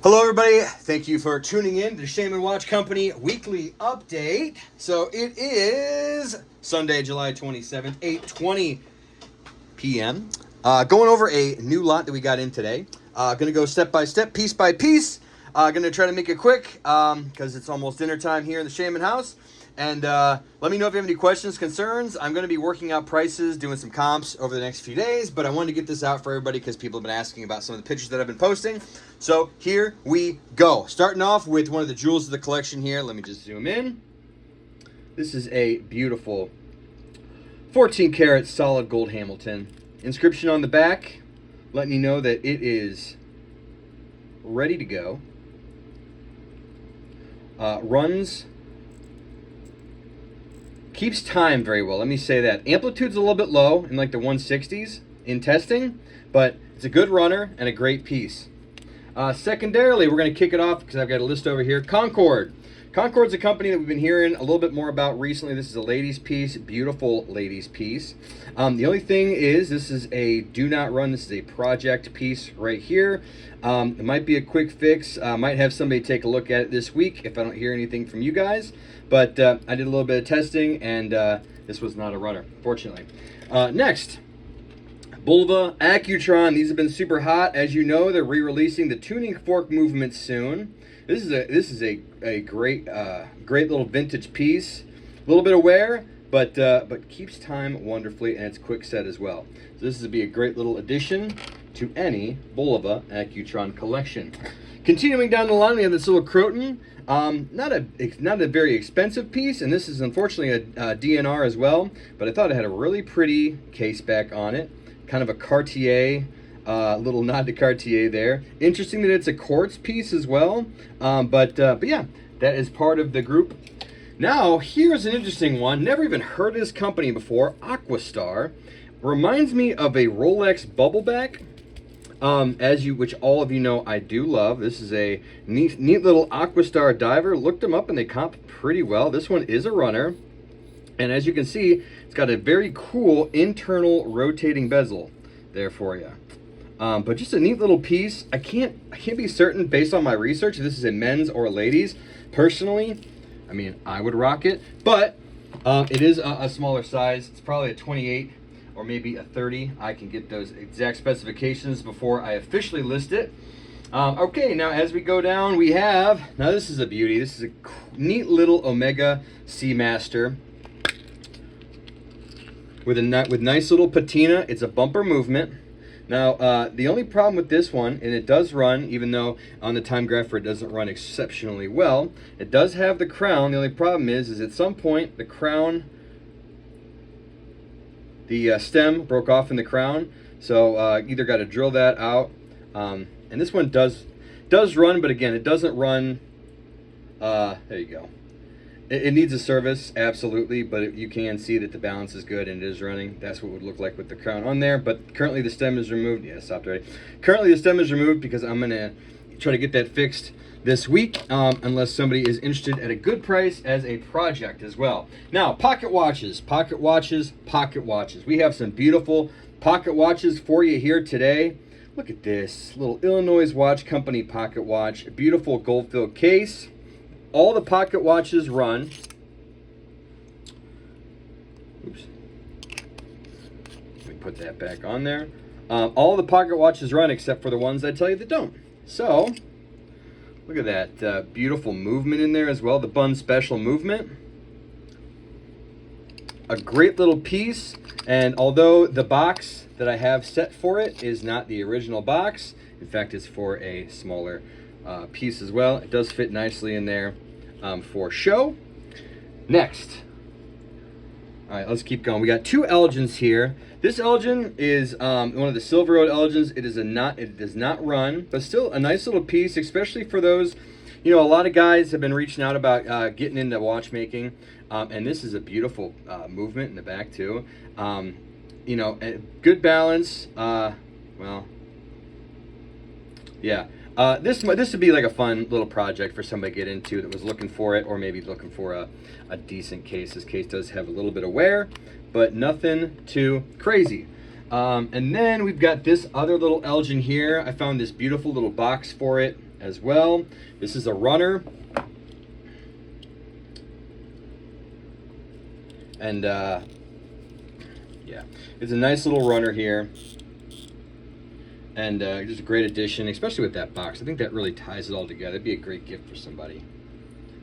Hello, everybody. Thank you for tuning in to the Shaman Watch Company weekly update. So it is Sunday, July 27th, 8:20 p.m. Going over a new lot that we got in today. Going to go step by step, piece by piece. Going to try to make it quick because it's almost dinner time here in the Shaman house. And let me know if you have any questions, concerns. I'm going to be working out prices, doing some comps over the next few days, but I wanted to get this out for everybody because people have been asking about some of the pictures that I've been posting. So here we go. Starting off with one of the jewels of the collection here. Let me just zoom in. This is a beautiful 14 karat solid gold Hamilton. Inscription on the back letting you know that it is ready to go. Keeps time very well. Let me say that. Amplitude's a little bit low in like the 160s in testing, but it's a good runner and a great piece. Secondarily, we're going to kick it off because I've got a list over here. Concord. Concord's a company that we've been hearing a little bit more about recently. This is a ladies piece, beautiful ladies piece. The only thing is this is a do not run. This is a project piece right here. It might be a quick fix. Might have somebody take a look at it this week if I don't hear anything from you guys. But I did a little bit of testing and this was not a runner, fortunately. Next. Bulova, Accutron. These have been super hot. As you know, they're re-releasing the tuning fork movement soon. This is a great little vintage piece. A little bit of wear, but keeps time wonderfully, and it's quick set as well. So this would be a great little addition to any Bulova Accutron collection. Continuing down the line, we have this little Croton. Not a very expensive piece, and this is unfortunately a DNR as well. But I thought it had a really pretty case back on it. Kind of a Cartier, little nod to Cartier there. Interesting that it's a quartz piece as well. But yeah, that is part of the group. Now, here's an interesting one. Never even heard of this company before. Aquastar. Reminds me of a Rolex Bubbleback. Which all of you know I do love. This is a neat little Aquastar diver. Looked them up and they comp pretty well. This one is a runner. And as you can see, it's got a very cool internal rotating bezel there for you. But just a neat little piece. I can't be certain based on my research if this is a men's or a ladies. Personally, I mean, I would rock it. But it is a smaller size. It's probably a 28 or maybe a 30. I can get those exact specifications before I officially list it. Okay, now as we go down, we have, now this is a beauty. This is a neat little Omega Seamaster. With nice little patina. It's a bumper movement. Now, the only problem with this one, and it does run, even though on the time grapher it doesn't run exceptionally well, it does have the crown. The only problem is at some point the crown, the stem broke off in the crown, so either got to drill that out. And this one does run, but again, it doesn't run. There you go. It needs a service, absolutely, but you can see that the balance is good and it is running. That's what it would look like with the crown on there, but currently the stem is removed. Yeah, stopped already. Currently the stem is removed because I'm going to try to get that fixed this week, unless somebody is interested at a good price as a project as well. Now, pocket watches. We have some beautiful pocket watches for you here today. Look at this little Illinois Watch Company pocket watch. A beautiful gold-filled case. All the pocket watches run. Oops. Let me put that back on there. All the pocket watches run except for the ones I tell you that don't. So, look at that beautiful movement in there as well. The Bund Special movement. A great little piece. And although the box that I have set for it is not the original box, in fact, it's for a smaller piece as well. It does fit nicely in there for show. Next, all right, let's keep going. We got two Elgins here. This Elgin is one of the Silver Road Elgins. It does not run, but still a nice little piece, especially for those. You know, a lot of guys have been reaching out about getting into watchmaking, and this is a beautiful movement in the back too. You know, good balance. Well, yeah. This would be like a fun little project for somebody to get into that was looking for it, or maybe looking for a decent case. This case does have a little bit of wear, but nothing too crazy. And then we've got this other little Elgin here. I found this beautiful little box for it as well. This is a runner. And yeah, it's a nice little runner here. And just a great addition, especially with that box. I think that really ties it all together. It'd be a great gift for somebody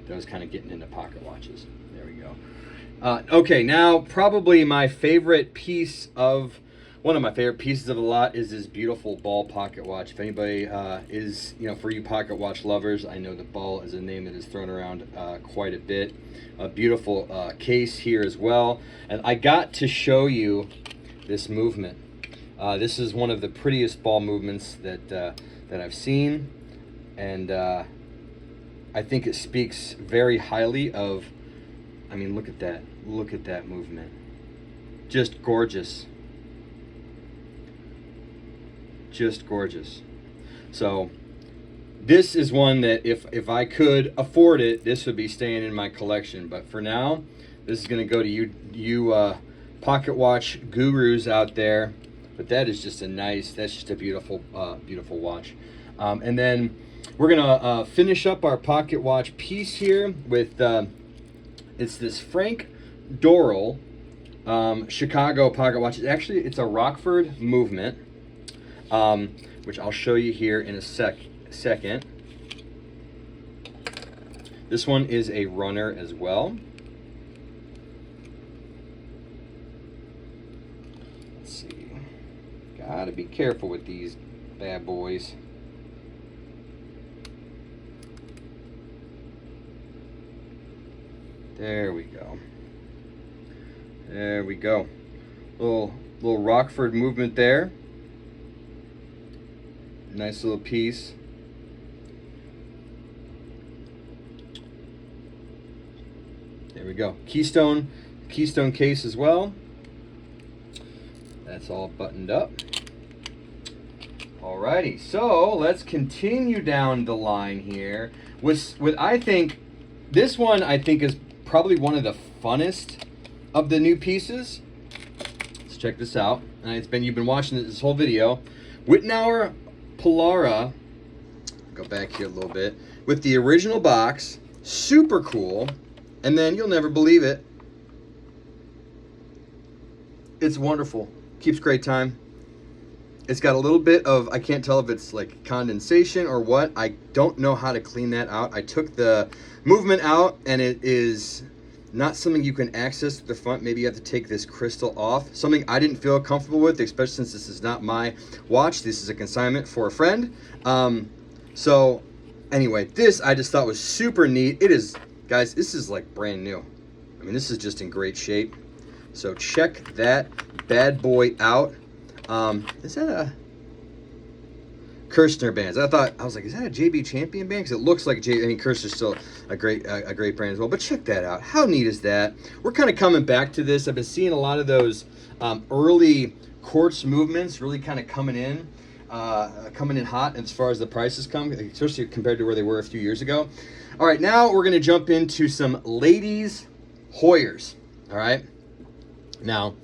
that was kind of getting into pocket watches. There we go. Okay, now probably my favorite piece of, one of my favorite pieces of the lot is this beautiful Ball pocket watch. If anybody is, for you pocket watch lovers, I know that Ball is a name that is thrown around quite a bit. A beautiful case here as well. And I got to show you this movement. This is one of the prettiest Ball movements that I've seen. And I think it speaks very highly of, I mean, look at that. Look at that movement. Just gorgeous. Just gorgeous. So this is one that if I could afford it, this would be staying in my collection. But for now, this is going to go to you pocket watch gurus out there. But that is just that's just a beautiful, beautiful watch. And then we're gonna finish up our pocket watch piece here with it's this Frank Dorrell Chicago pocket watch. It's a Rockford movement, which I'll show you here in a second. This one is a runner as well. Let's see. Gotta be careful with these bad boys. There we go. There we go. Little Rockford movement there. Nice little piece. There we go. Keystone case as well. That's all buttoned up. Alrighty, so let's continue down the line here with I think this one is probably one of the funnest of the new pieces. Let's check this out. And you've been watching this whole video. Wittnauer Polara. Go back here a little bit with the original box. Super cool. And then you'll never believe it. It's wonderful. Keeps great time. It's got a little bit of, I can't tell if it's like condensation or what. I don't know how to clean that out. I took the movement out and it is not something you can access at the front. Maybe you have to take this crystal off. Something I didn't feel comfortable with, especially since this is not my watch. This is a consignment for a friend. So anyway, this I just thought was super neat. It is, guys, this is like brand new. I mean, this is just in great shape. So check that bad boy out. Is that a Kirshner bands? I was like, is that a JB Champion band? Because it looks like Kirshner's still a great brand as well. But check that out. How neat is that? We're kind of coming back to this. I've been seeing a lot of those early quartz movements really kind of coming in hot as far as the prices come, especially compared to where they were a few years ago. All right, now we're going to jump into some ladies Hoyers. All right. Now,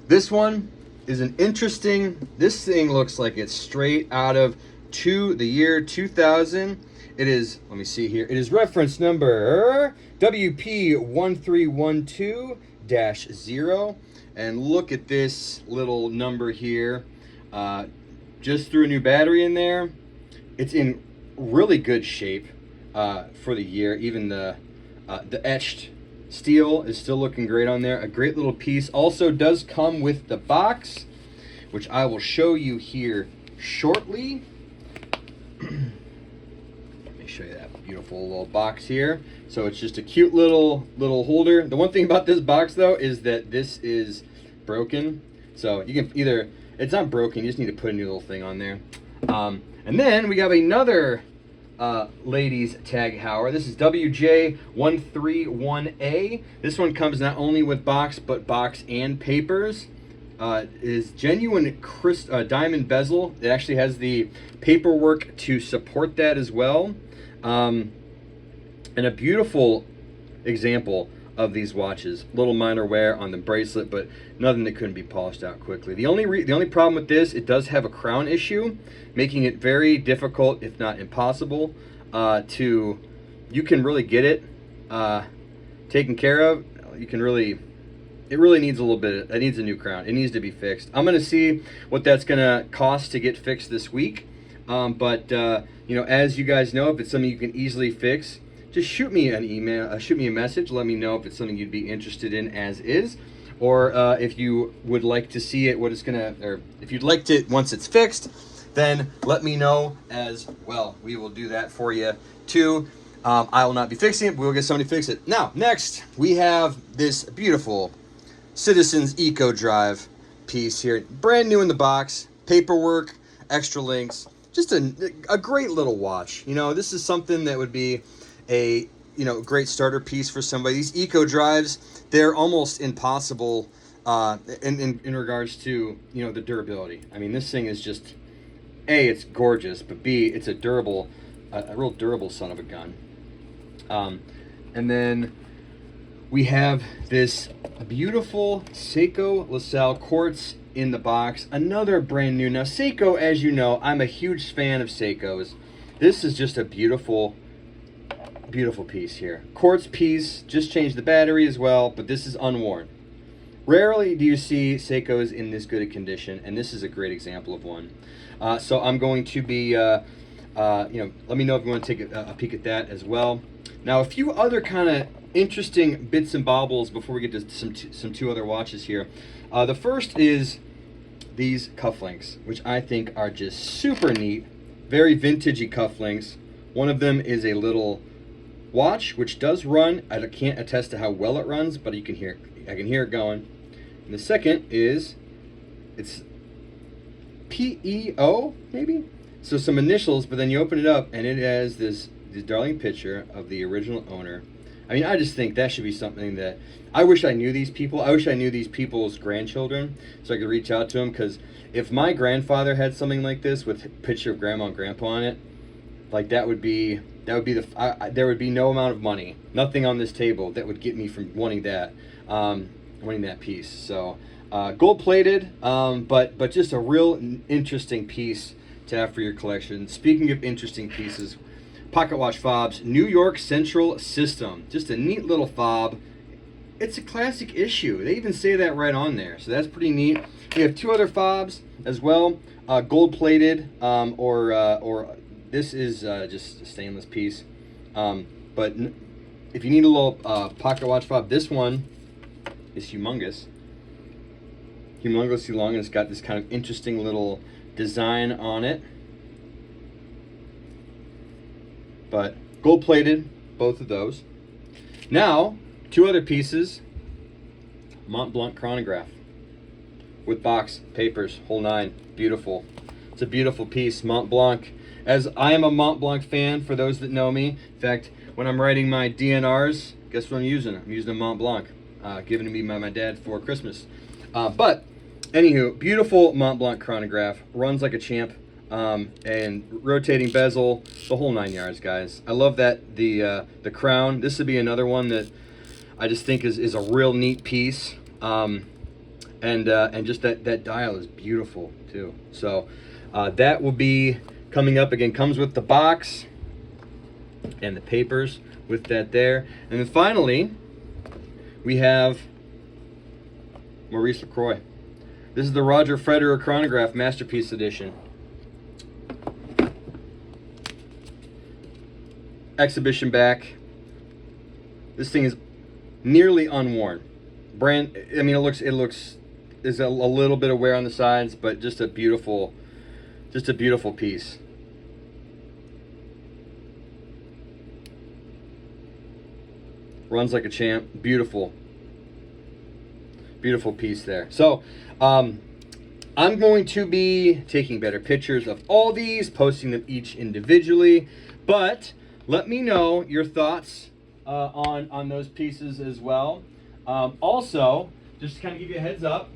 this one is an interesting, this thing looks like it's straight out of the year 2000. It is, let me see here, it is reference number WP1312-0. And look at this little number here. Just threw a new battery in there. It's in really good shape for the year. Even the etched steel is still looking great on there. A great little piece. Also does come with the box, which I will show you here shortly. Let me show you that beautiful little box here. So it's just a cute little holder. The one thing about this box though is that this is broken. So you can either, it's not broken, you just need to put a new little thing on there. And then we have another ladies tag heuer. This is WJ131A. This one comes not only with box but box and papers. It is genuine diamond bezel. It actually has the paperwork to support that as well. And a beautiful example of these watches. Little minor wear on the bracelet, but nothing that couldn't be polished out quickly. The only problem with this, it does have a crown issue, making it very difficult, if not impossible, you can really get it taken care of. It really needs a little bit. It needs a new crown. It needs to be fixed. I'm gonna see what that's gonna cost to get fixed this week. But you know, as you guys know, if it's something you can easily fix, just shoot me an email, shoot me a message. Let me know if it's something you'd be interested in as is, or if you would like to see it, or if you'd like to once it's fixed, then let me know as well. We will do that for you too. I will not be fixing it, but we'll get somebody to fix it. Now, next we have this beautiful Citizens Eco Drive piece here, brand new in the box, paperwork, extra links, just a great little watch. You know, this is something that would be a great starter piece for somebody. These Eco Drives, they're almost impossible in regards to the durability. I mean, this thing is just A, it's gorgeous, but B, it's a real durable son of a gun. And then we have this beautiful Seiko LaSalle quartz in the box, another brand new. Now Seiko, as you know, I'm a huge fan of Seikos. This is just a beautiful piece here. Quartz piece, just changed the battery as well, but this is unworn. Rarely do you see Seikos in this good a condition, and this is a great example of one. So I'm going to be, let me know if you want to take a peek at that as well. Now, a few other kind of interesting bits and baubles before we get to some two other watches here. The first is these cufflinks, which I think are just super neat, very vintagey cufflinks. One of them is a little watch, which does run. I can't attest to how well it runs, but I can hear it going. And the second is, it's PEO, maybe? So some initials, but then you open it up and it has this darling picture of the original owner. I mean, I just think that should be something that I wish I knew these people. I wish I knew these people's grandchildren so I could reach out to them, because if my grandfather had something like this with a picture of grandma and grandpa on it, like there would be no amount of money, nothing on this table that would get me from wanting that piece. So gold plated, but just a real interesting piece to have for your collection. Speaking of interesting pieces, pocket watch fobs, New York Central System, just a neat little fob. It's a classic issue. They even say that right on there, so that's pretty neat. We have two other fobs as well, gold plated, or this is just a stainless piece. But if you need a little pocket watch fob, this one is humongously long, and it's got this kind of interesting little design on it. But gold plated, both of those. Now, two other pieces. Montblanc chronograph with box, papers, whole nine. Beautiful. It's a beautiful piece. Montblanc, as I am a Montblanc fan, for those that know me. In fact, when I'm writing my DNRs, guess what I'm using? I'm using a Montblanc, given to me by my dad for Christmas. But anywho, beautiful Montblanc chronograph, runs like a champ. And rotating bezel, the whole 9 yards, guys. I love that the crown. This would be another one that I just think is a real neat piece. And just that dial is beautiful too. So that will be coming up. Again, comes with the box and the papers with that there. And then finally, we have Maurice Lacroix. This is the Roger Federer chronograph Masterpiece Edition. Exhibition back. This thing is nearly unworn. I mean, it looks there's a little bit of wear on the sides, but just a beautiful piece. Runs like a champ. Beautiful piece there. So I'm going to be taking better pictures of all these, posting them each individually, but let me know your thoughts on those pieces as well. Also, just to kind of give you a heads up,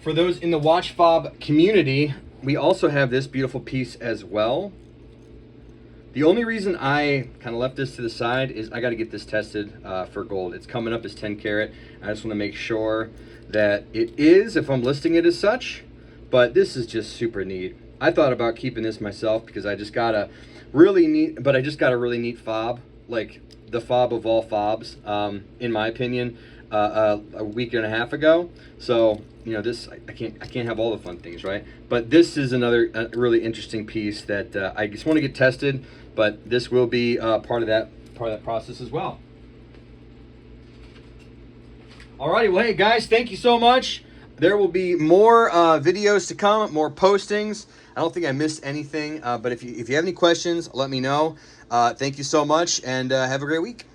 for those in the watch fob community, we also have this beautiful piece as well. The only reason I kind of left this to the side is I got to get this tested for gold. It's coming up as 10 karat. I just want to make sure that it is, if I'm listing it as such, but this is just super neat. I thought about keeping this myself because I just got a really neat fob, like the fob of all fobs, in my opinion, a week and a half ago. So, you know, this, I can't have all the fun things, right? But this is another really interesting piece that I just want to get tested, but this will be part of that process as well. Alrighty, well, hey guys, thank you so much. There will be more videos to come, more postings. I don't think I missed anything, but if you have any questions, let me know. Thank you so much, and have a great week.